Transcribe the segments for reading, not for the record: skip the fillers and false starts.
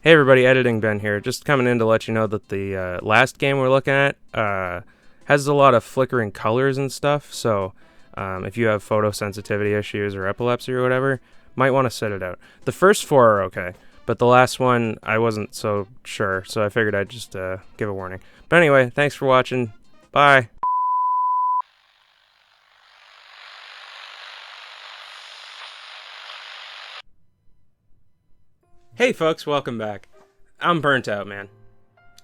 Hey everybody, Editing Ben here. Just coming in to let you know that the last game we're looking at has a lot of flickering colors and stuff, so if you have photosensitivity issues or epilepsy or whatever, might want to sit it out. The first four are okay, but the last one I wasn't so sure, so I figured I'd just give a warning. But anyway, thanks for watching. Bye! Hey folks, welcome back. I'm burnt out, man.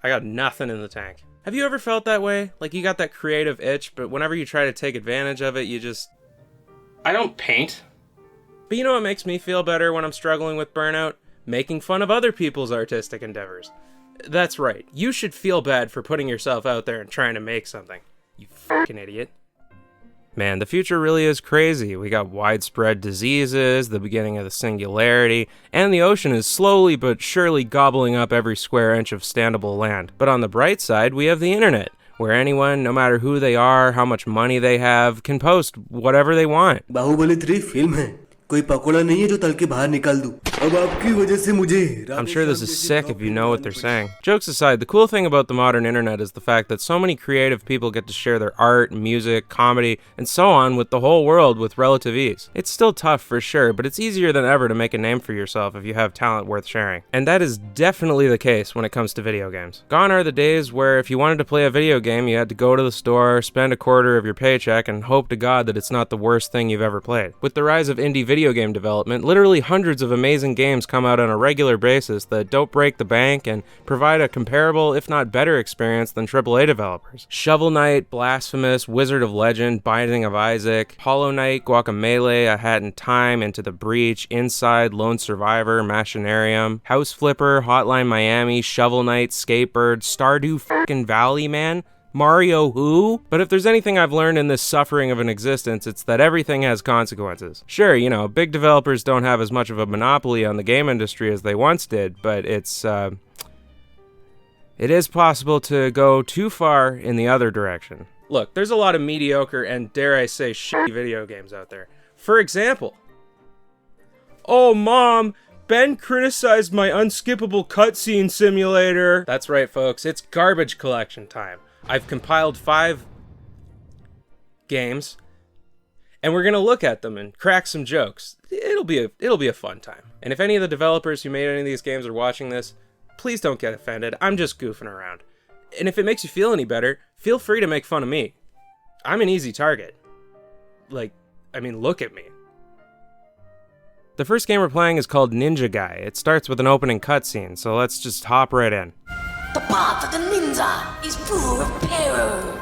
I got nothing in the tank. Have you ever felt that way? Like you got that creative itch, but whenever you try to take advantage of it, you just... I don't paint. But you know what makes me feel better when I'm struggling with burnout? Making fun of other people's artistic endeavors. That's right, you should feel bad for putting yourself out there and trying to make something. You fucking idiot. Man, the future really is crazy. We got widespread diseases, the beginning of the singularity, and the ocean is slowly but surely gobbling up every square inch of standable land. But on the bright side, we have the internet, where anyone, no matter who they are, how much money they have, can post whatever they want. Baahubali 3 film है कोई पकोड़ा नहीं है जो तल के बाहर निकाल दूं अब आपकी वजह से मुझे I'm sure this is sick if you know what they're saying. Jokes aside, the cool thing about the modern internet is the fact that so many creative people get to share their art, music, comedy, and so on with the whole world with relative ease. It's still tough for sure, but it's easier than ever to make a name for yourself if you have talent worth sharing. And that is definitely the case when it comes to video games. Gone are the days where if you wanted to play a video game, you had to go to the store, spend a quarter of your paycheck, and hope to God that it's not the worst thing you've ever played. With the rise of indie video game development, literally hundreds of amazing games come out on a regular basis that don't break the bank and provide a comparable, if not better experience than AAA developers. Shovel Knight, Blasphemous, Wizard of Legend, Binding of Isaac, Hollow Knight, Guacamelee, A Hat in Time, Into the Breach, Inside, Lone Survivor, Machinarium, House Flipper, Hotline Miami, Shovel Knight, Skatebird, Stardew fucking Valley, man. Mario who? But if there's anything I've learned in this suffering of an existence, it's that everything has consequences. Sure, you know, big developers don't have as much of a monopoly on the game industry as they once did, but it is possible to go too far in the other direction. Look, there's a lot of mediocre and, dare I say, shitty video games out there. For example, oh mom, Ben criticized my unskippable cutscene simulator. That's right, folks, it's garbage collection time. I've compiled 5 games, and we're gonna look at them and crack some jokes. It'll be a fun time. And if any of the developers who made any of these games are watching this, please don't get offended. I'm just goofing around. And if it makes you feel any better, feel free to make fun of me. I'm an easy target. Look at me. The first game we're playing is called Ninja Guy. It starts with an opening cutscene, so let's just hop right in. The path of the ninja is full of peril.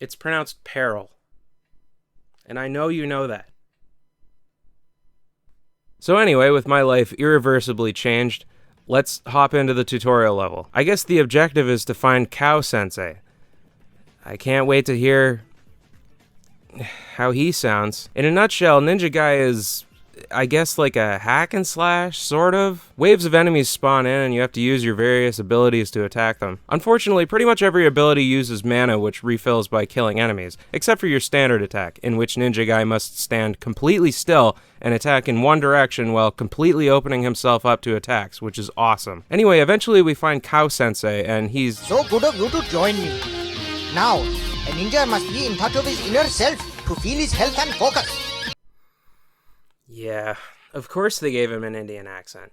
It's pronounced peril. And I know you know that. So anyway, with my life irreversibly changed, let's hop into the tutorial level. I guess the objective is to find Cow Sensei. I can't wait to hear how he sounds. In a nutshell, Ninja Guy is, I guess, like a hack and slash, sort of. Waves of enemies spawn in and you have to use your various abilities to attack them. Unfortunately, pretty much every ability uses mana which refills by killing enemies, except for your standard attack, in which Ninja Guy must stand completely still and attack in one direction while completely opening himself up to attacks, which is awesome. Anyway, eventually we find Cow Sensei and he's... So good of you to join me. Now, a ninja must be in touch with his inner self to feel his health and focus. Yeah, of course they gave him an Indian accent.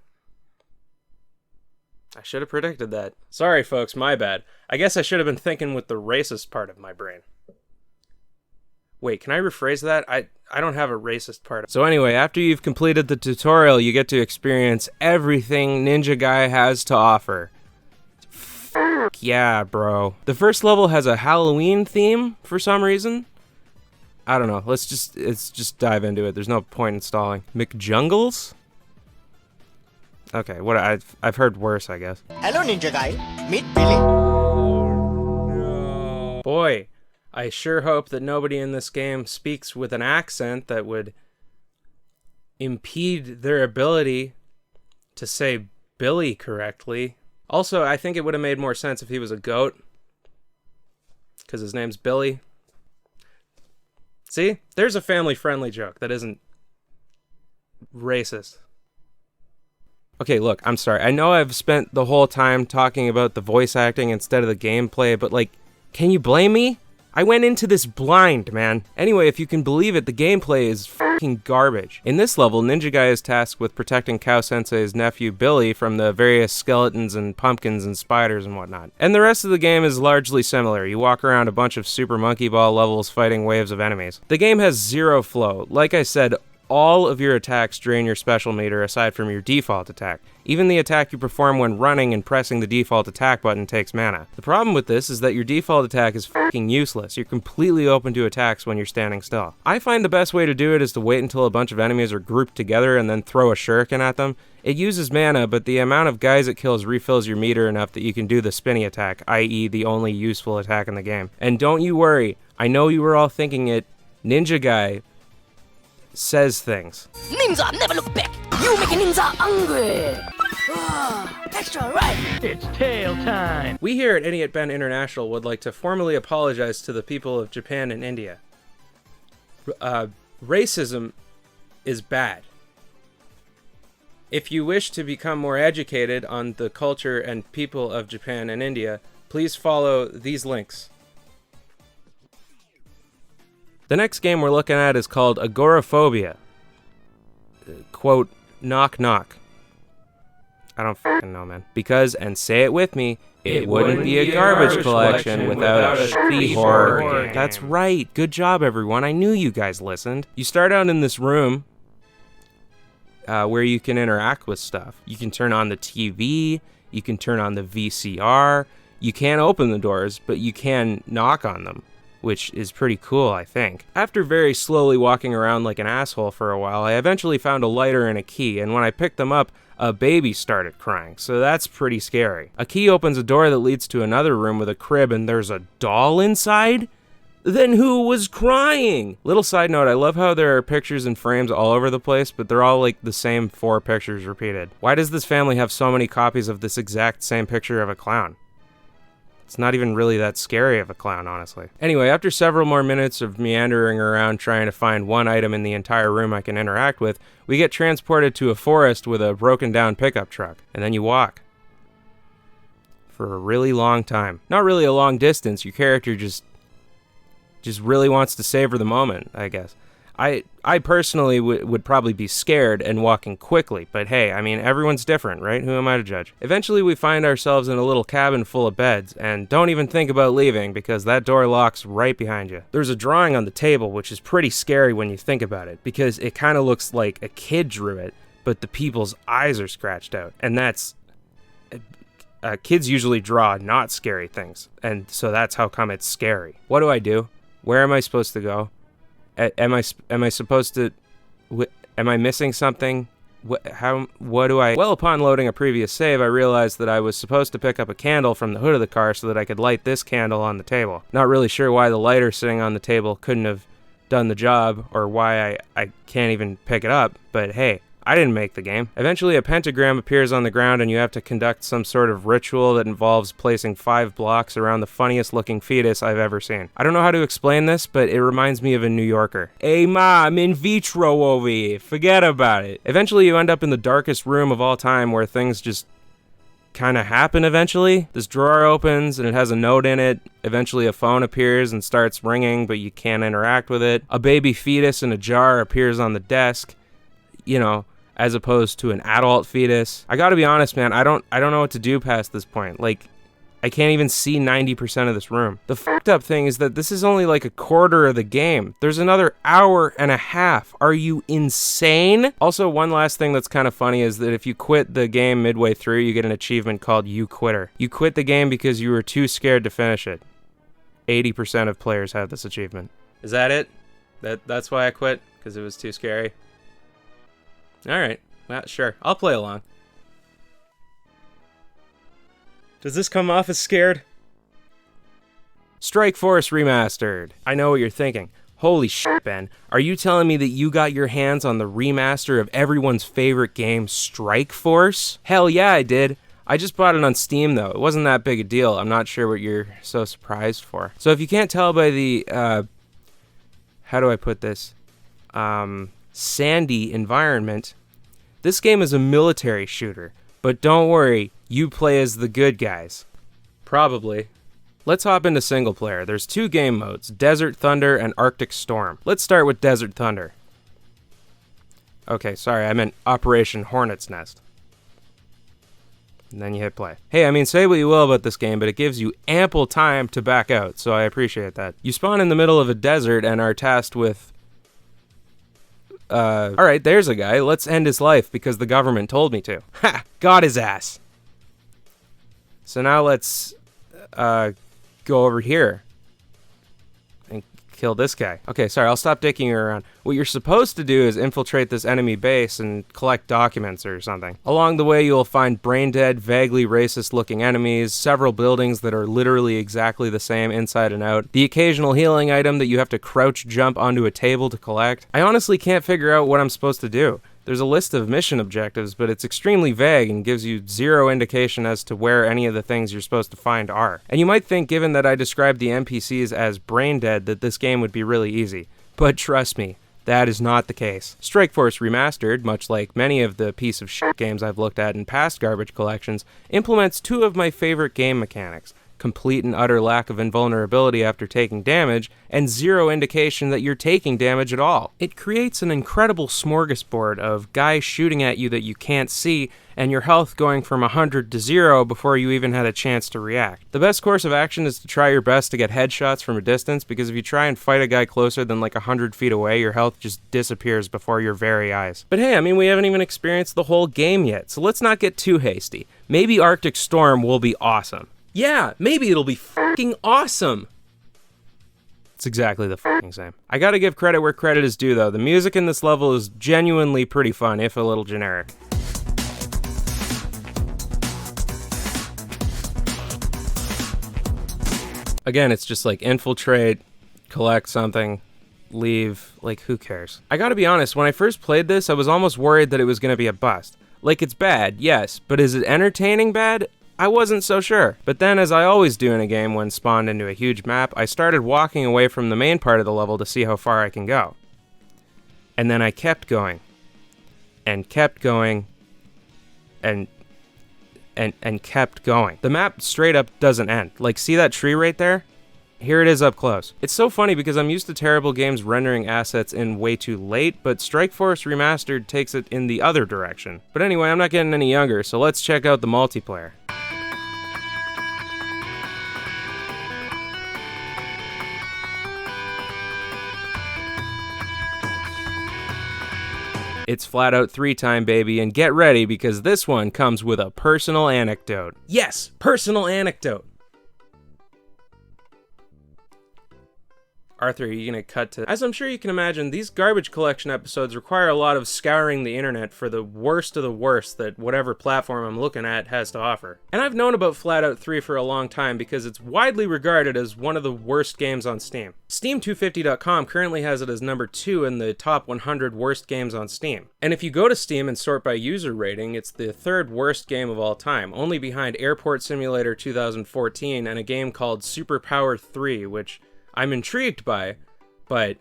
I should have predicted that. Sorry folks, my bad. I guess I should have been thinking with the racist part of my brain. Wait, can I rephrase that? I don't have a racist part. So anyway, after you've completed the tutorial, you get to experience everything Ninja Guy has to offer. Fuck yeah, bro. The first level has a Halloween theme for some reason. I don't know. Let's just dive into it. There's no point in stalling. McJungles? Okay, what I've heard worse, I guess. Hello, Ninja Guy. Meet Billy. No. Boy, I sure hope that nobody in this game speaks with an accent that would impede their ability to say Billy correctly. Also, I think it would have made more sense if he was a goat, because his name's Billy. See? There's a family-friendly joke that isn't Racist. Okay, look, I'm sorry. I know I've spent the whole time talking about the voice acting instead of the gameplay, but like, can you blame me? I went into this blind, man. Anyway, if you can believe it, the gameplay is fucking garbage. In this level, Ninja Guy is tasked with protecting Kao Sensei's nephew Billy from the various skeletons and pumpkins and spiders and whatnot. And the rest of the game is largely similar. You walk around a bunch of Super Monkey Ball levels fighting waves of enemies. The game has zero flow. Like I said, all of your attacks drain your special meter aside from your default attack. Even the attack you perform when running and pressing the default attack button takes mana. The problem with this is that your default attack is fucking useless. You're completely open to attacks when you're standing still. I find the best way to do it is to wait until a bunch of enemies are grouped together and then throw a shuriken at them. It uses mana, but the amount of guys it kills refills your meter enough that you can do the spinny attack, i.e. the only useful attack in the game. And don't you worry, I know you were all thinking it, Ninja Guy says things. Ninja never look back. You make a ninja angry. Extra right. It's tail time. We here at Idiot Ben International would like to formally apologize to the people of Japan and India. Racism is bad. If you wish to become more educated on the culture and people of Japan and India, please follow these links. The next game we're looking at is called Agoraphobia. Quote, knock knock. I don't fucking know, man. Because, and say it with me, it wouldn't be a garbage collection without a shitty horror game. That's right. Good job, everyone. I knew you guys listened. You start out in this room where you can interact with stuff. You can turn on the TV. You can turn on the VCR. You can't open the doors, but you can knock on them, which is pretty cool, I think. After very slowly walking around like an asshole for a while, I eventually found a lighter and a key, and when I picked them up, a baby started crying, so that's pretty scary. A key opens a door that leads to another room with a crib, and there's a doll inside? Then who was crying? Little side note, I love how there are pictures and frames all over the place, but they're all like the same 4 pictures repeated. Why does this family have so many copies of this exact same picture of a clown? It's not even really that scary of a clown, honestly. Anyway, after several more minutes of meandering around trying to find one item in the entire room I can interact with, we get transported to a forest with a broken down pickup truck, and then you walk. For a really long time. Not really a long distance, your character just really wants to savor the moment, I guess. I personally would probably be scared and walking quickly, but hey, I mean, everyone's different, right? Who am I to judge? Eventually, we find ourselves in a little cabin full of beds, and don't even think about leaving, because that door locks right behind you. There's a drawing on the table, which is pretty scary when you think about it, because it kind of looks like a kid drew it, but the people's eyes are scratched out, and that's... kids usually draw not scary things, and so that's how come it's scary. What do? Where am I supposed to go? Am I supposed to... am I missing something? What do I... Well, upon loading a previous save, I realized that I was supposed to pick up a candle from the hood of the car so that I could light this candle on the table. Not really sure why the lighter sitting on the table couldn't have done the job, or why I can't even pick it up, but hey, I didn't make the game. Eventually, a pentagram appears on the ground and you have to conduct some sort of ritual that involves placing 5 blocks around the funniest looking fetus I've ever seen. I don't know how to explain this, but it reminds me of a New Yorker. Hey ma, I'm in vitro over here. Forget about it. Eventually, you end up in the darkest room of all time where things just kind of happen eventually. This drawer opens and it has a note in it. Eventually a phone appears and starts ringing, but you can't interact with it. A baby fetus in a jar appears on the desk. You know, as opposed to an adult fetus. I gotta be honest, man, I don't know what to do past this point. Like, I can't even see 90% of this room. The fucked up thing is that this is only like a quarter of the game. There's another hour and a half. Are you insane? Also, one last thing that's kind of funny is that if you quit the game midway through, you get an achievement called You Quitter. You quit the game because you were too scared to finish it. 80% of players have this achievement. Is that it? That's why I quit? Because it was too scary? Alright, well, sure. I'll play along. Does this come off as scared? Strike Force Remastered. I know what you're thinking. Holy shit, Ben. Are you telling me that you got your hands on the remaster of everyone's favorite game, Strike Force? Hell yeah, I did. I just bought it on Steam, though. It wasn't that big a deal. I'm not sure what you're so surprised for. So if you can't tell by the, how do I put this? Sandy environment, This game is a military shooter, but don't worry, you play as the good guys. Probably. Let's hop into single player. There's 2 game modes, Desert Thunder and Arctic Storm. Let's start with Desert Thunder. Okay, sorry, I meant Operation Hornet's Nest. And then you hit play. Hey, I mean, say what you will about this game, but it gives you ample time to back out, so I appreciate that. You spawn in the middle of a desert and are tasked with... Alright, there's a guy. Let's end his life because the government told me to. Ha! Got his ass! So now let's, go over here and kill this guy. Okay, sorry, I'll stop dicking you around. What you're supposed to do is infiltrate this enemy base and collect documents or something. Along the way, you'll find brain-dead, vaguely racist-looking enemies, several buildings that are literally exactly the same inside and out, the occasional healing item that you have to crouch jump onto a table to collect. I honestly can't figure out what I'm supposed to do. There's a list of mission objectives, but it's extremely vague and gives you zero indication as to where any of the things you're supposed to find are. And you might think, given that I described the NPCs as brain dead, that this game would be really easy. But trust me, that is not the case. Strikeforce Remastered, much like many of the piece of shit games I've looked at in past garbage collections, implements 2 of my favorite game mechanics: complete and utter lack of invulnerability after taking damage, and zero indication that you're taking damage at all. It creates an incredible smorgasbord of guys shooting at you that you can't see, and your health going from 100 to 0 before you even had a chance to react. The best course of action is to try your best to get headshots from a distance, because if you try and fight a guy closer than like 100 feet away, your health just disappears before your very eyes. But hey, I mean, we haven't even experienced the whole game yet, so let's not get too hasty. Maybe Arctic Storm will be awesome. Yeah, maybe it'll be fucking awesome. It's exactly the fucking same. I gotta give credit where credit is due, though. The music in this level is genuinely pretty fun, if a little generic. Again, it's just like infiltrate, collect something, leave, like who cares? I gotta be honest, when I first played this, I was almost worried that it was gonna be a bust. Like, it's bad, yes, but is it entertaining bad? I wasn't so sure. But then, as I always do in a game when spawned into a huge map, I started walking away from the main part of the level to see how far I can go. And then I kept going. And kept going. And kept going. The map straight up doesn't end. Like, see that tree right there? Here it is up close. It's so funny because I'm used to terrible games rendering assets in way too late, but Strikeforce Remastered takes it in the other direction. But anyway, I'm not getting any younger, so let's check out the multiplayer. It's Flat Out 3 time, baby, and get ready because this one comes with a personal anecdote. Yes, personal anecdote. Arthur, are you gonna cut to... As I'm sure you can imagine, these garbage collection episodes require a lot of scouring the internet for the worst of the worst that whatever platform I'm looking at has to offer. And I've known about Flat Out 3 for a long time because it's widely regarded as one of the worst games on Steam. Steam250.com currently has it as number 2 in the top 100 worst games on Steam. And if you go to Steam and sort by user rating, it's the 3rd worst game of all time, only behind Airport Simulator 2014 and a game called Superpower 3, which I'm intrigued by, but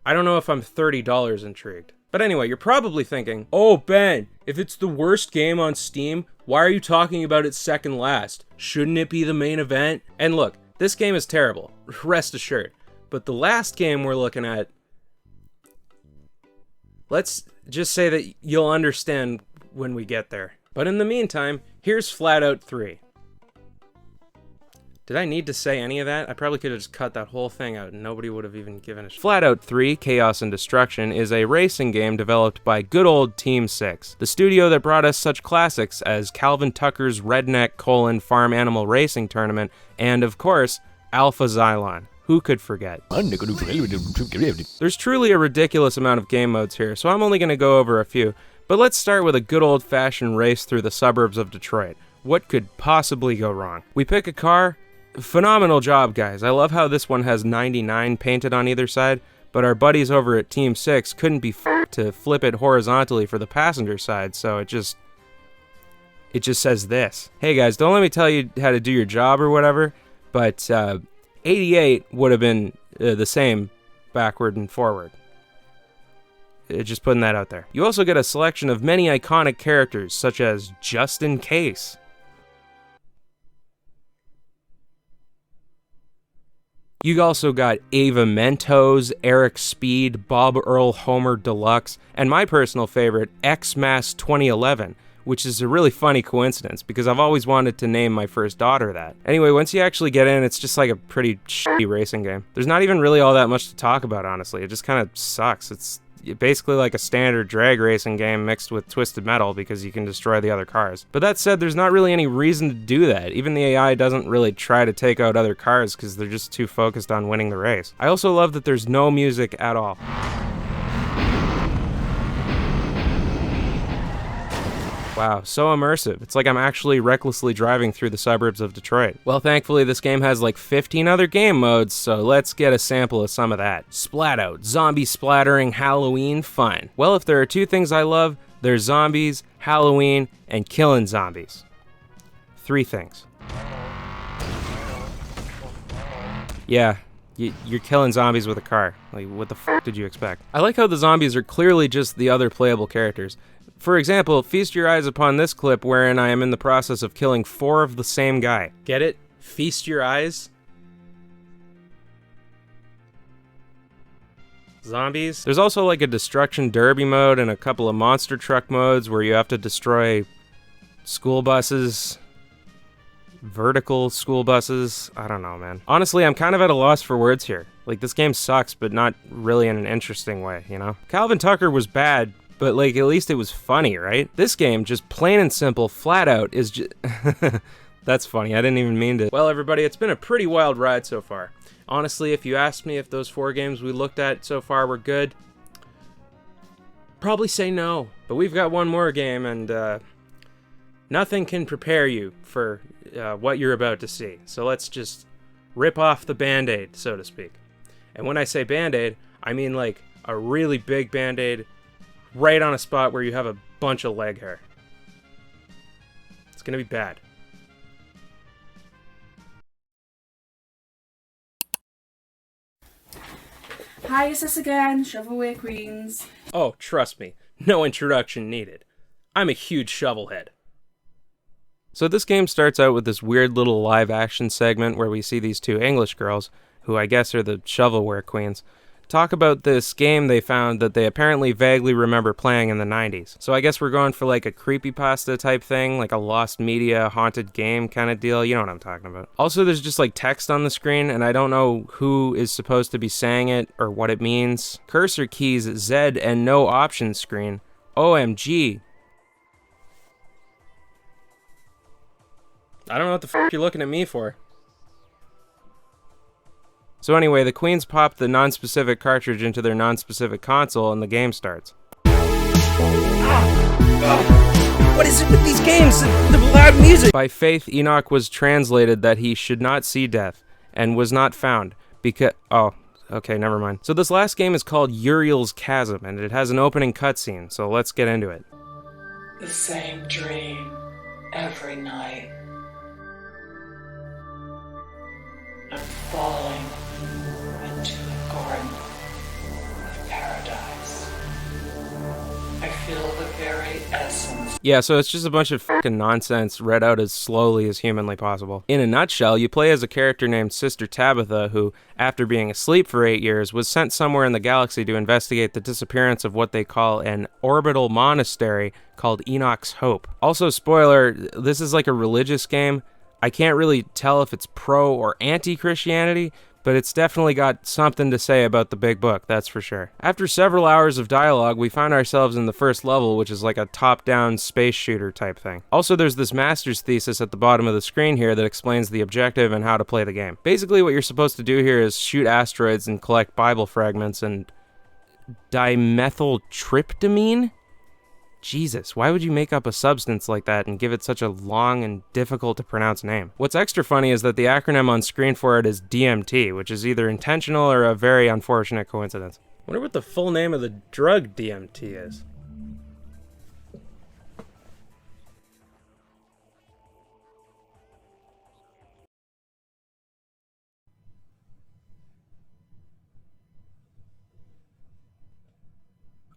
I don't know if I'm $30 intrigued. But anyway, you're probably thinking, oh Ben, if it's the worst game on Steam, why are you talking about it second last? Shouldn't it be the main event? And look, this game is terrible, rest assured. But the last game we're looking at, let's just say that you'll understand when we get there. But in the meantime, here's Flat Out 3. Did I need to say any of that? I probably could have just cut that whole thing out and nobody would have even given a shit. Flat Out 3, Chaos and Destruction, is a racing game developed by good old Team 6, the studio that brought us such classics as Calvin Tucker's Redneck: Farm Animal Racing Tournament, and of course, Alpha Xylon. Who could forget? There's truly a ridiculous amount of game modes here, so I'm only going to go over a few, but let's start with a good old-fashioned race through the suburbs of Detroit. What could possibly go wrong? We pick a car. Phenomenal job, guys. I love how this one has 99 painted on either side, but our buddies over at Team 6 couldn't be f***ed to flip it horizontally for the passenger side, so it just says this. Hey guys, don't let me tell you how to do your job or whatever, but 88 would have been the same backward and forward. Just putting that out there. You also get a selection of many iconic characters, such as Just in Case. You also got Ava Mentos, Eric Speed, Bob Earl Homer Deluxe, and my personal favorite, X-Mass 2011, which is a really funny coincidence because I've always wanted to name my first daughter that. Anyway, once you actually get in, it's just like a pretty shitty racing game. There's not even really all that much to talk about, honestly. It just kind of sucks. It's basically like a standard drag racing game mixed with Twisted Metal because you can destroy the other cars. But that said, there's not really any reason to do that. Even the AI doesn't really try to take out other cars because they're just too focused on winning the race. I also love that there's no music at all. Wow, so immersive. It's like I'm actually recklessly driving through the suburbs of Detroit. Well, thankfully this game has like 15 other game modes, so let's get a sample of some of that. Splat Out, zombie splattering Halloween fun. Well, if there are two things I love, there's zombies, Halloween, and killing zombies. Three things. Yeah, you're killing zombies with a car. Like, what the f did you expect? I like how the zombies are clearly just the other playable characters. For example, feast your eyes upon this clip wherein I am in the process of killing 4 of the same guy. Get it? Feast your eyes? Zombies? There's also like a destruction derby mode and a couple of monster truck modes where you have to destroy school buses, vertical school buses. I don't know, man. Honestly, I'm kind of at a loss for words here. Like, this game sucks, but not really in an interesting way, you know? Calvin Tucker was bad, but like, at least it was funny, right? This game, just plain and simple, flat out, is just... That's funny, I didn't even mean to. Well, everybody, it's been a pretty wild ride so far. Honestly, if you asked me if those 4 games we looked at so far were good, probably say no. But we've got one more game, and nothing can prepare you for what you're about to see. So let's just rip off the Band-Aid, so to speak. And when I say Band-Aid, I mean like a really big Band-Aid right on a spot where you have a bunch of leg hair. It's gonna be bad. Hi, it's us again, Shovelware Queens. Oh, trust me, no introduction needed. I'm a huge shovelhead. So this game starts out with this weird little live action segment where we see these 2 English girls, who I guess are the shovelware queens, talk about this game they found that they apparently vaguely remember playing in the 90s. So I guess we're going for like a creepypasta type thing, like a lost media haunted game kind of deal. You know what I'm talking about. Also, there's just like text on the screen, and I don't know who is supposed to be saying it or what it means. Cursor keys Z and no options screen. OMG. I don't know what the f you're looking at me for. So anyway, the queens pop the non-specific cartridge into their non-specific console and the game starts. What is it with these games? The loud music! By faith, Enoch was translated that he should not see death, and was not found, because... Oh, okay, never mind. So this last game is called Uriel's Chasm, and it has an opening cutscene, so let's get into it. The same dream every night. I'm falling into a garden of paradise. I feel the very essence. Yeah, so it's just a bunch of fucking nonsense read out as slowly as humanly possible. In a nutshell, you play as a character named Sister Tabitha who, after being asleep for 8 years, was sent somewhere in the galaxy to investigate the disappearance of what they call an orbital monastery called Enoch's Hope. Also, spoiler, this is like a religious game. I can't really tell if it's pro or anti-Christianity, but it's definitely got something to say about the big book, that's for sure. After several hours of dialogue, we find ourselves in the first level, which is like a top-down space shooter type thing. Also, there's this master's thesis at the bottom of the screen here that explains the objective and how to play the game. Basically, what you're supposed to do here is shoot asteroids and collect Bible fragments and dimethyltryptamine? Jesus, why would you make up a substance like that and give it such a long and difficult to pronounce name? What's extra funny is that the acronym on screen for it is DMT, which is either intentional or a very unfortunate coincidence. I wonder what the full name of the drug DMT is.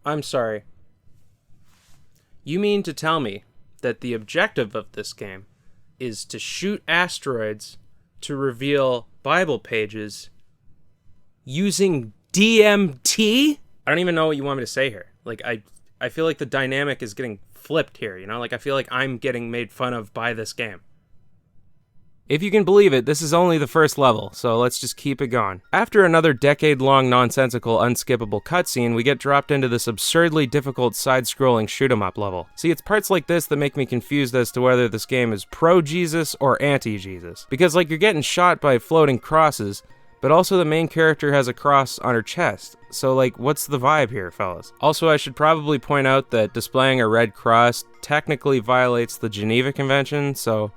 I'm sorry. You mean to tell me that the objective of this game is to shoot asteroids to reveal Bible pages using DMT? I don't even know what you want me to say here. Like, I feel like the dynamic is getting flipped here, you know? Like, I feel like I'm getting made fun of by this game. If you can believe it, this is only the first level, so let's just keep it going. After another decade-long nonsensical, unskippable cutscene, we get dropped into this absurdly difficult side-scrolling shoot-'em-up level. See, it's parts like this that make me confused as to whether this game is pro-Jesus or anti-Jesus. Because, like, you're getting shot by floating crosses, but also the main character has a cross on her chest. So, like, what's the vibe here, fellas? Also, I should probably point out that displaying a red cross technically violates the Geneva Convention, so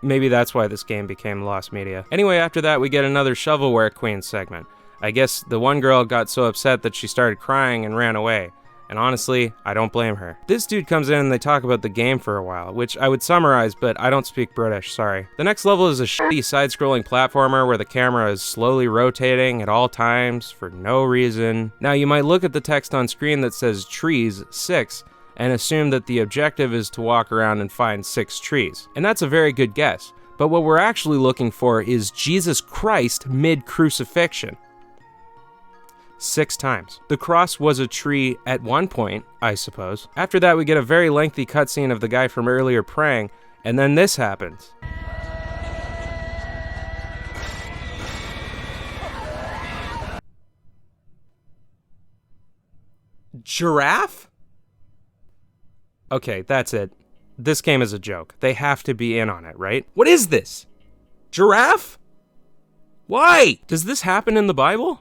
maybe that's why this game became lost media. Anyway, after that, we get another Shovelware Queen segment. I guess the one girl got so upset that she started crying and ran away. And honestly, I don't blame her. This dude comes in and they talk about the game for a while, which I would summarize, but I don't speak British, sorry. The next level is a shitty side-scrolling platformer where the camera is slowly rotating at all times for no reason. Now, you might look at the text on screen that says trees 6 and assume that the objective is to walk around and find 6 trees. And that's a very good guess. But what we're actually looking for is Jesus Christ mid-crucifixion. 6 times. The cross was a tree at one point, I suppose. After that, we get a very lengthy cutscene of the guy from earlier praying, and then this happens. Giraffe? Okay, that's it. This game is a joke. They have to be in on it, right? What is this? Giraffe? Why? Does this happen in the Bible?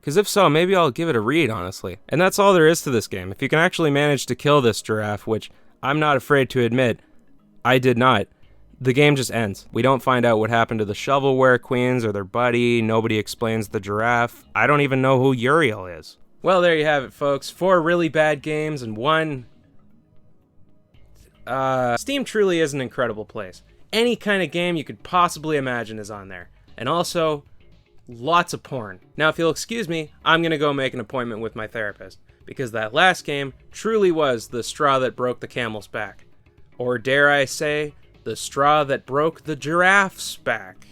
Because if so, maybe I'll give it a read, honestly. And that's all there is to this game. If you can actually manage to kill this giraffe, which I'm not afraid to admit, I did not, the game just ends. We don't find out what happened to the Shovelware Queens or their buddy. Nobody explains the giraffe. I don't even know who Uriel is. Well, there you have it, folks. 4 really bad games and 1... Steam truly is an incredible place. Any kind of game you could possibly imagine is on there. And also, lots of porn. Now, if you'll excuse me, I'm gonna go make an appointment with my therapist, because that last game truly was the straw that broke the camel's back. Or dare I say, the straw that broke the giraffe's back.